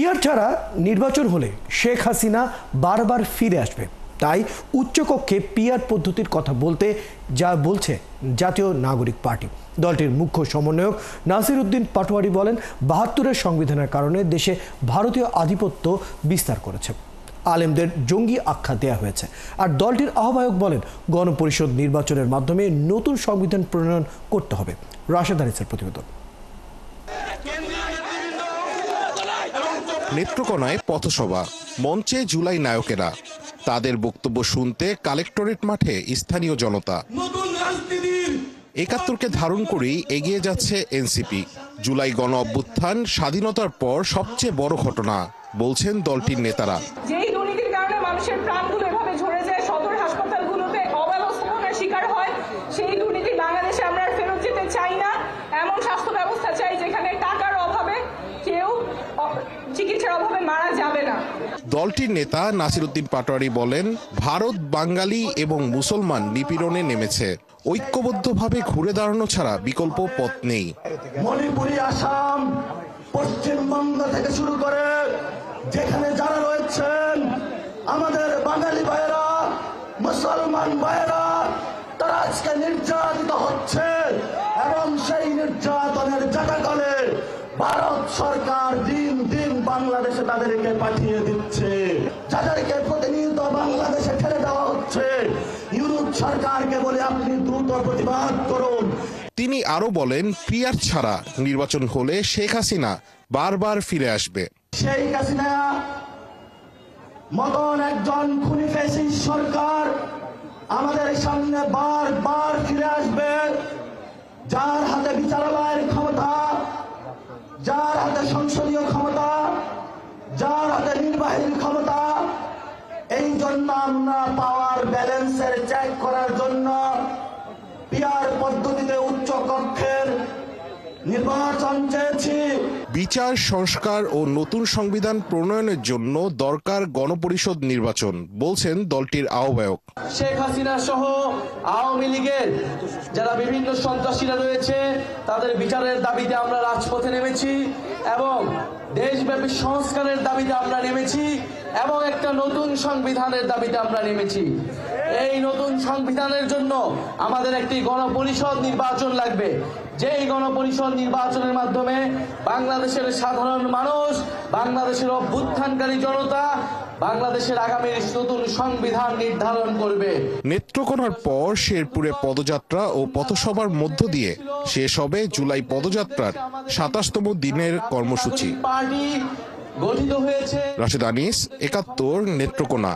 PR ছাড়া নির্বাচন হলে শেখ হাসিনা বারবার ফিরে আসবে, তাই উচ্চকক্ষে পিআর পদ্ধতির কথা বলতে যা বলছে জাতীয় নাগরিক পার্টি। দলটির মুখ্য সমন্বয়ক নাসির উদ্দিন পাটোয়ারি বলেন, ৭২-এর সংবিধানের কারণে দেশে ভারতীয় আধিপত্য বিস্তার করেছে, আলেমদের জঙ্গি আখ্যা দেয়া হয়েছে। আর দলটির আহ্বায়ক বলেন, গণপরিষদ নির্বাচনের মাধ্যমে নতুন সংবিধান প্রণয়ন করতে হবে। রাশেদ আনিসের প্রতিবেদন। নেত্রকোনায় পথসভা, মঞ্চে জুলাই নায়কেরা, তাদের বক্তব্য শুনতে কালেক্টরেট মাঠে স্থানীয় জনতা। ৭১কে ধারণ করেই এগিয়ে যাচ্ছে এনসিপি। জুলাই গণ অভ্যুত্থান স্বাধীনতার পর সবচেয়ে বড় ঘটনা বলছেন দলটির নেতারা। যেই দুর্নীতির কারণে মানুষের প্রাণগুলো এভাবে ঝরে যায়, সদর হাসপাতালগুলোতে অব্যবস্থাপনার শিকার হয়, সেই দুর্নীতি বাংলাদেশে আমরা ফেরত যেতে চাই না। এমন স্বাস্থ্য ব্যবস্থা চাই যেখানে টাকার অভাবে কেউ চিকিৎসার অভাবে মারা যাবে না। দলটির নেতা নাসির উদ্দিন পাটোয়ারি বলেন, ভারত বাঙালি এবং মুসলমান নিপীড়নে নেমেছে, ঐক্যবদ্ধভাবে ঘুরে দাঁড়ানো ছাড়া বিকল্প পথ নেই। মণিপুরি, আসাম, পশ্চিমবঙ্গ থেকে শুরু করে যেখানে যারা রয়েছেন আমাদের বাঙালি ভাইয়েরা, মুসলমান ভাইয়েরা, তারা আজকে নির্যাতিত হচ্ছে এবং সেই নির্যাতনের জায়গাগুলো ভারত সরকার দিন দিন বাংলাদেশে তাদেরকে পাঠিয়ে দিচ্ছে, যাদেরকে প্রতিনিয়ত বাংলাদেশে ঠেলে দেওয়া হচ্ছে। ইউরোপ সরকারকে বলে আপনি দ্রুত প্রতিবাদ করুন। তিনি আরো বলেন, পিআর ছাড়া নির্বাচন হলে শেখ হাসিনা বারবার ফিরে আসবে। শেখ হাসিনা মতন একজন খুনি ফ্যাসিস্ট সরকার আমাদের সামনে বারবার ফিরে আসবে, যার হাতে বিচারালয়ের ক্ষমতা, যার হাতে সংসদীয় ক্ষমতা, যার হাতে নির্বাহী ক্ষমতা। এই জন্য আমরা পাওয়ার ব্যালেন্সের চেক করার জন্য পিআর পদ্ধতিতে উচ্চ কক্ষের নির্বাচন চেয়েছি। বিচার সংস্কার ও নতুন সংবিধান প্রণয়নের জন্য দরকার গণপরিষদ নির্বাচন বলছেন দলটির আহ্বায়ক। শেখ হাসিনা সহ আওয়ামী লীগের যারা বিভিন্ন সন্ত্রাসীরা রয়েছে তাদের বিচারের দাবিতে আমরা রাজপথে নেমেছি এবং দেশব্যাপী সংস্কারের দাবিতে আমরা নেমেছি এবং একটা নতুন সংবিধানের দাবিতে আমরা নেমেছি। এই নতুন সংবিধানের জন্য আমাদের একটি গণপরিষদ নির্বাচন লাগবে, যেই গণপরিষদ নির্বাচনের মাধ্যমে বাংলাদেশের সাধারণ মানুষ, বাংলাদেশের অভ্যুত্থানকারী জনতা বাংলাদেশের আগামীর নতুন সংবিধান নির্ধারণ করবে। নেত্রকোনার পর শেরপুরে পদযাত্রা ও পথসভার মধ্য দিয়ে শেষ হবে জুলাই পদযাত্রার ২৭তম দিনের কর্মসূচি। পার্টি গঠিত হয়েছে। রাশেদ আনিস, ৭১, নেত্রকোনা।